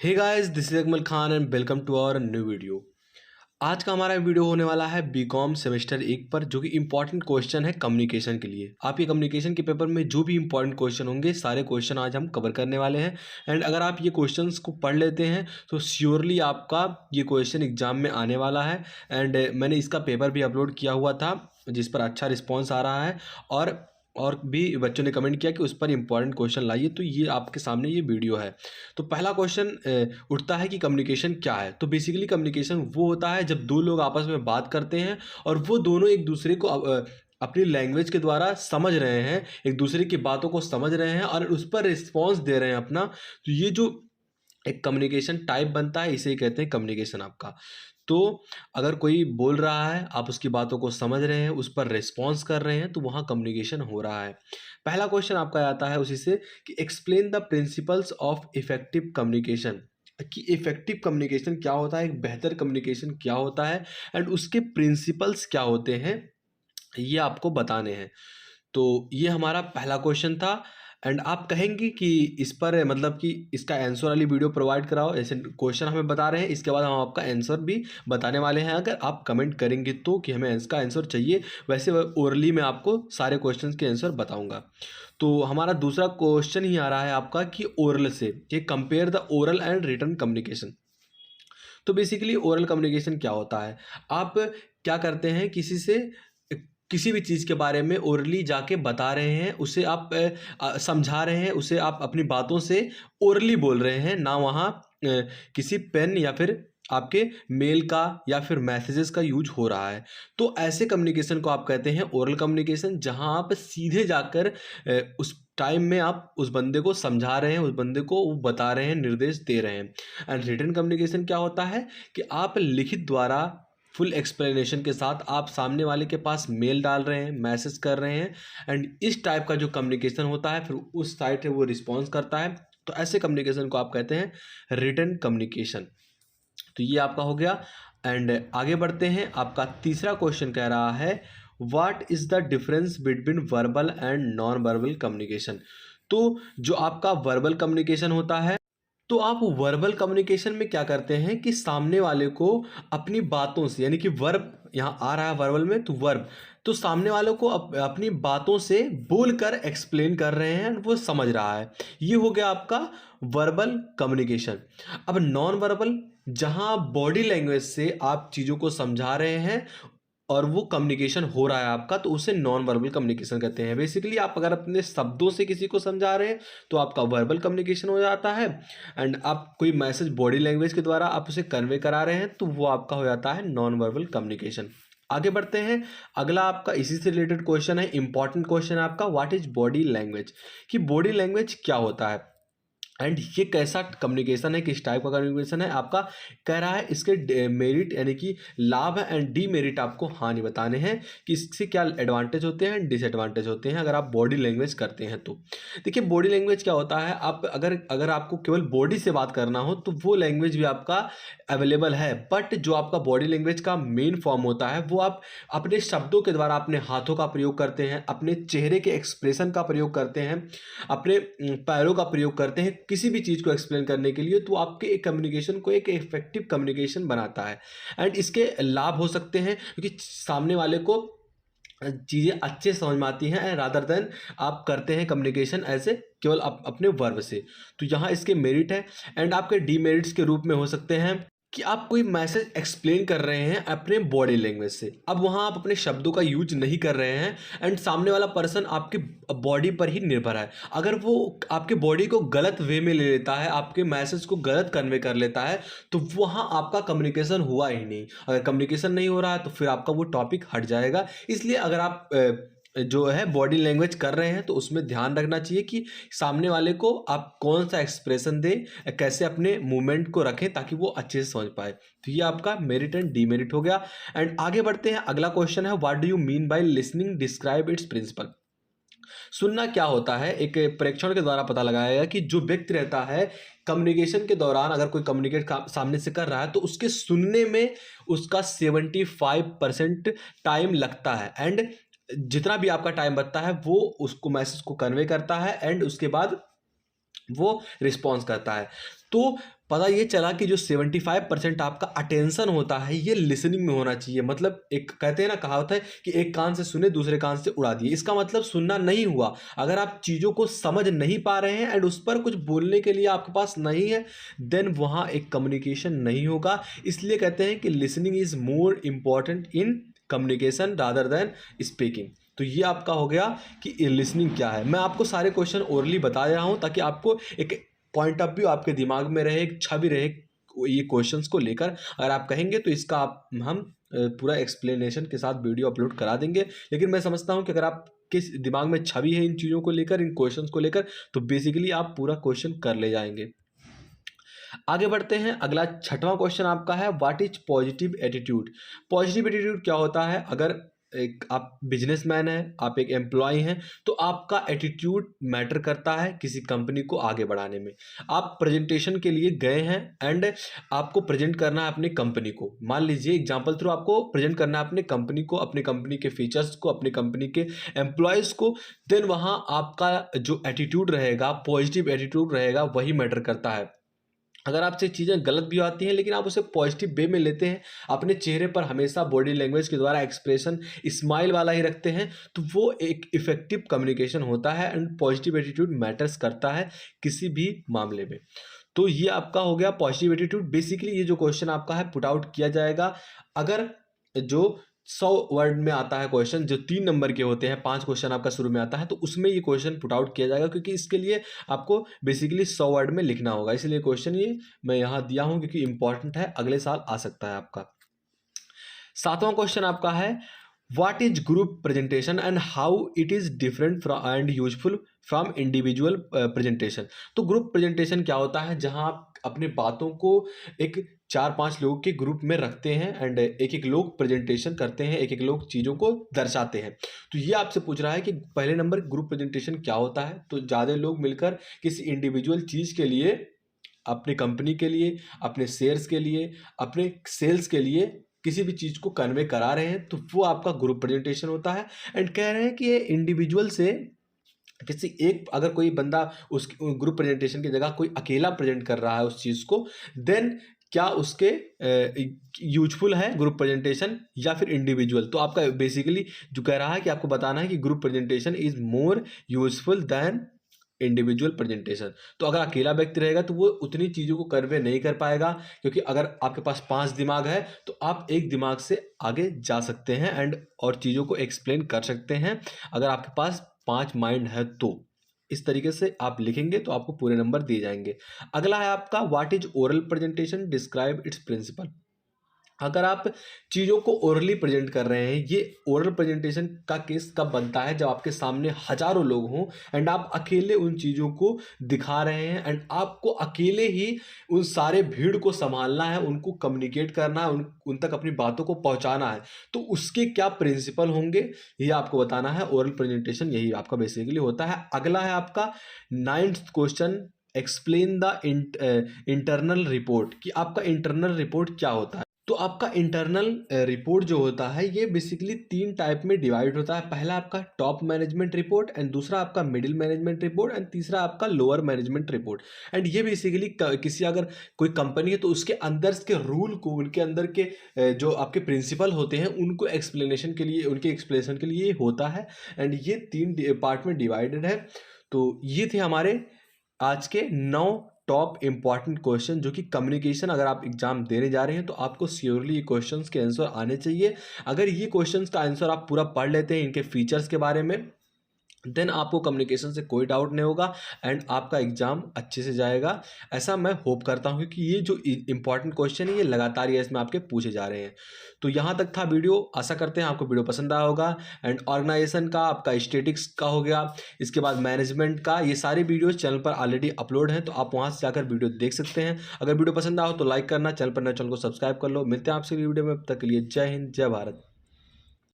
Hey guys, this is Akmal Khan and welcome to our new video. आज का हमारा video होने वाला है बीकॉम सेमेस्टर 1 पर, जो कि इंपॉर्टेंट क्वेश्चन है कम्युनिकेशन के लिए। आपके कम्युनिकेशन के पेपर में जो भी इंपॉर्टेंट क्वेश्चन होंगे, सारे क्वेश्चन आज हम कवर करने वाले हैं। एंड अगर आप ये क्वेश्चंस को पढ़ लेते हैं तो श्योरली आपका ये क्वेश्चन एग्जाम में आने वाला है। एंड मैंने इसका पेपर भी अपलोड किया हुआ था, जिस पर अच्छा रिस्पॉन्स आ रहा है और भी बच्चों ने कमेंट किया कि उस पर इंपॉर्टेंट क्वेश्चन लाइए, तो ये आपके सामने ये वीडियो है। तो पहला क्वेश्चन उठता है कि कम्युनिकेशन क्या है। तो बेसिकली कम्युनिकेशन वो होता है जब दो लोग आपस में बात करते हैं और वो दोनों एक दूसरे को अपनी लैंग्वेज के द्वारा समझ रहे हैं, एक दूसरे की बातों को समझ रहे हैं और उस पर रिस्पॉन्स दे रहे हैं अपना। तो ये जो एक कम्युनिकेशन टाइप बनता है, इसे ही कहते हैं कम्युनिकेशन आपका। तो अगर कोई बोल रहा है, आप उसकी बातों को समझ रहे हैं, उस पर रिस्पॉन्स कर रहे हैं, तो वहाँ कम्युनिकेशन हो रहा है। पहला क्वेश्चन आपका आता है उसी से कि explain the principles of effective communication, कि इफेक्टिव कम्युनिकेशन क्या होता है, एक बेहतर कम्युनिकेशन क्या होता है एंड उसके प्रिंसिपल्स क्या होते हैं, ये आपको बताने हैं। तो ये हमारा पहला क्वेश्चन था। एंड आप कहेंगे कि इस पर मतलब कि इसका आंसर वाली वीडियो प्रोवाइड कराओ, ऐसे क्वेश्चन हमें बता रहे हैं, इसके बाद हम आपका आंसर भी बताने वाले हैं। अगर आप कमेंट करेंगे तो कि हमें इसका आंसर चाहिए, वैसे ओरली में आपको सारे क्वेश्चंस के आंसर बताऊंगा। तो हमारा दूसरा क्वेश्चन ही आ रहा है आपका कि ओरल से कि compare the oral and written communication. तो बेसिकली ओरल कम्युनिकेशन क्या होता है, आप क्या करते हैं, किसी से किसी भी चीज़ के बारे में ओरली जाके बता रहे हैं, उसे आप समझा रहे हैं, उसे आप अपनी बातों से ओरली बोल रहे हैं, ना वहाँ किसी पेन या फिर आपके मेल का या फिर मैसेजेस का यूज हो रहा है। तो ऐसे कम्युनिकेशन को आप कहते हैं ओरल कम्युनिकेशन, जहां आप सीधे जाकर उस टाइम में आप उस बंदे को समझा रहे हैं, उस बंदे को वो बता रहे हैं, निर्देश दे रहे हैं। एंड रिटन कम्युनिकेशन क्या होता है कि आप लिखित द्वारा फुल एक्सप्लेनेशन के साथ आप सामने वाले के पास मेल डाल रहे हैं, मैसेज कर रहे हैं, एंड इस टाइप का जो कम्युनिकेशन होता है, फिर उस साइड से वो रिस्पॉन्स करता है। तो ऐसे कम्युनिकेशन को आप कहते हैं रिटन कम्युनिकेशन। तो ये आपका हो गया। एंड आगे बढ़ते हैं, आपका तीसरा क्वेश्चन कह रहा है what is the difference between verbal and non verbal communication. तो जो आपका वर्बल कम्युनिकेशन होता है, तो आप वर्बल कम्युनिकेशन में क्या करते हैं कि सामने वाले को अपनी बातों से, यानी कि वर्ब यहाँ आ रहा है वर्बल में, तो वर्ब तो सामने वालों को अपनी बातों से बोलकर एक्सप्लेन कर रहे हैं, वो समझ रहा है। ये हो गया आपका वर्बल कम्युनिकेशन। अब नॉन वर्बल, जहाँ बॉडी लैंग्वेज से आप चीज़ों को समझा रहे हैं और वो कम्युनिकेशन हो रहा है आपका, तो उसे नॉन वर्बल कम्युनिकेशन कहते हैं। बेसिकली आप अगर अपने शब्दों से किसी को समझा रहे हैं तो आपका वर्बल कम्युनिकेशन हो जाता है। एंड आप कोई मैसेज बॉडी लैंग्वेज के द्वारा आप उसे कन्वे करा रहे हैं, तो वो आपका हो जाता है नॉन वर्बल कम्युनिकेशन। आगे बढ़ते हैं, अगला आपका इसी से रिलेटेड क्वेश्चन है, इंपॉर्टेंट क्वेश्चन है आपका, व्हाट इज बॉडी लैंग्वेज, कि बॉडी लैंग्वेज क्या होता है एंड ये कैसा कम्युनिकेशन है, किस टाइप का कम्युनिकेशन है आपका। कह रहा है इसके मेरिट यानी कि लाभ एंड डीमेरिट आपको हानि बताने हैं कि इससे क्या एडवांटेज होते हैं, डिसएडवांटेज होते हैं अगर आप बॉडी लैंग्वेज करते हैं तो। देखिए बॉडी लैंग्वेज क्या होता है, आप अगर आपको केवल बॉडी से बात करना हो तो वो लैंग्वेज भी आपका अवेलेबल है, बट जो आपका बॉडी लैंग्वेज का मेन फॉर्म होता है वो आप अपने शब्दों के द्वारा, अपने हाथों का प्रयोग करते हैं, अपने चेहरे के एक्सप्रेशन का प्रयोग करते हैं, अपने पैरों का प्रयोग करते हैं किसी भी चीज़ को एक्सप्लेन करने के लिए। तो आपके एक कम्युनिकेशन को एक इफेक्टिव कम्युनिकेशन बनाता है। एंड इसके लाभ हो सकते हैं क्योंकि सामने वाले को चीज़ें अच्छे समझ में आती हैं, रादर देन आप करते हैं कम्युनिकेशन ऐसे केवल अपने वर्ब से। तो यहाँ इसके मेरिट है। एंड आपके डीमेरिट्स के रूप में हो सकते हैं कि आप कोई मैसेज एक्सप्लेन कर रहे हैं अपने बॉडी लैंग्वेज से, अब वहाँ आप अपने शब्दों का यूज नहीं कर रहे हैं एंड सामने वाला पर्सन आपके बॉडी पर ही निर्भर है। अगर वो आपके बॉडी को गलत वे में ले लेता है, आपके मैसेज को गलत कन्वे कर लेता है, तो वहाँ आपका कम्युनिकेशन हुआ ही नहीं। अगर कम्युनिकेशन नहीं हो रहा है तो फिर आपका वो टॉपिक हट जाएगा। इसलिए अगर आप जो है बॉडी लैंग्वेज कर रहे हैं तो उसमें ध्यान रखना चाहिए कि सामने वाले को आप कौन सा एक्सप्रेशन दें, कैसे अपने मूवमेंट को रखें ताकि वो अच्छे से समझ पाए। तो ये आपका मेरिट एंड डीमेरिट हो गया। एंड आगे बढ़ते हैं, अगला क्वेश्चन है what do you mean by listening, describe its principle. सुनना क्या होता है, एक परीक्षण के द्वारा पता लगाया गया कि जो व्यक्ति रहता है कम्युनिकेशन के दौरान, अगर कोई कम्युनिकेट सामने से कर रहा है तो उसके सुनने में उसका 75% टाइम लगता है। एंड जितना भी आपका टाइम बचता है वो उसको मैसेज को कन्वे करता है एंड उसके बाद वो रिस्पॉन्स करता है। तो पता ये चला कि जो 75% आपका अटेंशन होता है ये लिसनिंग में होना चाहिए। मतलब एक कहते हैं ना, कहावत है कि एक कान से सुने दूसरे कान से उड़ा दिए। इसका मतलब सुनना नहीं हुआ। अगर आप चीज़ों को समझ नहीं पा रहे हैं एंड उस पर कुछ बोलने के लिए आपके पास नहीं है, देन वहाँ एक कम्युनिकेशन नहीं होगा। इसलिए कहते हैं कि listening is more important in communication rather than speaking. तो ये आपका हो गया कि लिसनिंग क्या है। मैं आपको सारे क्वेश्चन ओरली बता रहा हूँ ताकि आपको एक पॉइंट ऑफ व्यू आपके दिमाग में रहे, एक छवि रहे ये क्वेश्चंस को लेकर। अगर आप कहेंगे तो इसका हम पूरा एक्सप्लेनेशन के साथ वीडियो अपलोड करा देंगे। लेकिन मैं समझता हूँ कि अगर आप किस दिमाग में छवि है इन चीज़ों को लेकर, इन क्वेश्चंस को लेकर, तो बेसिकली आप पूरा क्वेश्चन कर ले जाएंगे। आगे बढ़ते हैं। अगला 6वां क्वेश्चन आपका है, what is positive attitude. Positive attitude क्या होता है? अगर एक आप बिजनेसमैन हैं, आप एक एम्प्लॉय हैं, तो आपका एटीट्यूड मैटर करता है किसी कंपनी को आगे बढ़ाने में। आप प्रेजेंटेशन के लिए गए हैं एंड आपको प्रेजेंट करना है अपनी कंपनी को। मान लीजिए एग्जांपल थ्रू आपको प्रेजेंट करना है अपनी कंपनी को, अपनी कंपनी के फीचर्स को, अपनी कंपनी के एम्प्लॉयज़ को। देन वहाँ आपका जो एटीट्यूड रहेगा, पॉजिटिव एटीट्यूड रहेगा, वही मैटर करता है। अगर आपसे चीज़ें गलत भी आती हैं लेकिन आप उसे पॉजिटिव वे में लेते हैं, अपने चेहरे पर हमेशा बॉडी लैंग्वेज के द्वारा एक्सप्रेशन स्माइल वाला ही रखते हैं, तो वो एक इफ़ेक्टिव कम्युनिकेशन होता है एंड पॉजिटिव एटीट्यूड मैटर्स करता है किसी भी मामले में। तो ये आपका हो गया पॉजिटिव एटीट्यूड। बेसिकली ये जो क्वेश्चन आपका है पुट आउट किया जाएगा अगर जो 100 वर्ड में आता है क्वेश्चन, जो 3 नंबर के होते हैं, 5 क्वेश्चन आपका शुरू में आता है, तो उसमें ये क्वेश्चन पुट आउट किया जाएगा, क्योंकि इसके लिए आपको बेसिकली 100 वर्ड में लिखना होगा। इसलिए क्वेश्चन ये मैं यहाँ दिया हूँ क्योंकि इंपॉर्टेंट है, अगले साल आ सकता है आपका। 7वां क्वेश्चन आपका है, what is group presentation and how it is different from and useful from individual presentation. तो ग्रुप प्रेजेंटेशन क्या होता है? जहां आप अपने बातों को एक 4-5 लोगों के ग्रुप में रखते हैं एंड एक एक लोग प्रेजेंटेशन करते हैं, एक एक लोग चीज़ों को दर्शाते हैं। तो ये आपसे पूछ रहा है कि पहले नंबर ग्रुप प्रेजेंटेशन क्या होता है? तो ज़्यादा लोग मिलकर किसी इंडिविजुअल चीज़ के लिए, अपनी कंपनी के लिए, अपने शेयर्स के लिए, अपने सेल्स के लिए किसी भी चीज़ को कन्वे करा रहे हैं, तो वो आपका ग्रुप प्रेजेंटेशन होता है। एंड कह रहे हैं कि ये इंडिविजुअल से किसी एक, अगर कोई बंदा उस ग्रुप प्रेजेंटेशन की जगह कोई अकेला प्रेजेंट कर रहा है उस चीज़ को, देन क्या उसके यूजफुल है ग्रुप प्रेजेंटेशन या फिर इंडिविजुअल। तो आपका बेसिकली जो कह रहा है कि आपको बताना है कि group presentation is more useful than individual presentation. तो अगर अकेला व्यक्ति रहेगा तो वो उतनी चीज़ों को कन्वे नहीं कर पाएगा, क्योंकि अगर आपके पास 5 दिमाग है तो आप एक दिमाग से आगे जा सकते हैं एंड और चीज़ों को एक्सप्लेन कर सकते हैं। अगर आपके पास 5 माइंड है तो इस तरीके से आप लिखेंगे तो आपको पूरे नंबर दिए जाएंगे। अगला है आपका, what is oral presentation, describe its principle. अगर आप चीज़ों को ओरली प्रेजेंट कर रहे हैं, ये ओरल प्रेजेंटेशन का केस कब बनता है? जब आपके सामने हजारों लोग हों एंड आप अकेले उन चीज़ों को दिखा रहे हैं एंड आपको अकेले ही उन सारे भीड़ को संभालना है, उनको कम्युनिकेट करना है, उन तक अपनी बातों को पहुंचाना है। तो उसके क्या प्रिंसिपल होंगे ये आपको बताना है। ओरल प्रेजेंटेशन यही आपका बेसिकली होता है। अगला है आपका 9th question, explain the internal report, कि आपका इंटरनल रिपोर्ट क्या होता है। तो आपका इंटरनल रिपोर्ट जो होता है ये बेसिकली 3 टाइप में डिवाइड होता है। पहला आपका टॉप मैनेजमेंट रिपोर्ट एंड दूसरा आपका मिडिल मैनेजमेंट रिपोर्ट एंड तीसरा आपका लोअर मैनेजमेंट रिपोर्ट। एंड ये बेसिकली किसी अगर कोई कंपनी है तो उसके अंदर के रूल को, उनके अंदर के जो आपके प्रिंसिपल होते हैं उनको एक्सप्लेनेशन के लिए, उनके एक्सप्लेनेशन के लिए होता है। एंड ये 3 पार्ट में डिवाइडेड है। तो ये थे हमारे आज के 9 टॉप इंपॉर्टेंट क्वेश्चन, जो कि कम्युनिकेशन अगर आप एग्जाम देने जा रहे हैं तो आपको श्योरली ये क्वेश्चंस के आंसर आने चाहिए। अगर ये क्वेश्चंस का आंसर आप पूरा पढ़ लेते हैं इनके फीचर्स के बारे में, देन आपको कम्युनिकेशन से कोई डाउट नहीं होगा एंड आपका एग्जाम अच्छे से जाएगा। ऐसा मैं होप करता हूँ कि ये जो इंपॉर्टेंट क्वेश्चन है ये लगातार ये इसमें आपके पूछे जा रहे हैं। तो यहाँ तक था वीडियो। आशा करते हैं आपको वीडियो पसंद आया होगा। एंड ऑर्गेनाइजेशन का, आपका स्टेटिक्स का हो गया, इसके बाद मैनेजमेंट का, ये सारे वीडियोस चैनल पर ऑलरेडी अपलोड हैं, तो आप वहाँ से जाकर वीडियो देख सकते हैं। अगर वीडियो पसंद आया हो तो लाइक करना, चैनल पर नए चैनल को सब्सक्राइब कर लो। मिलते हैं आपसे वीडियो में, अब तक के लिए जय हिंद, जय भारत।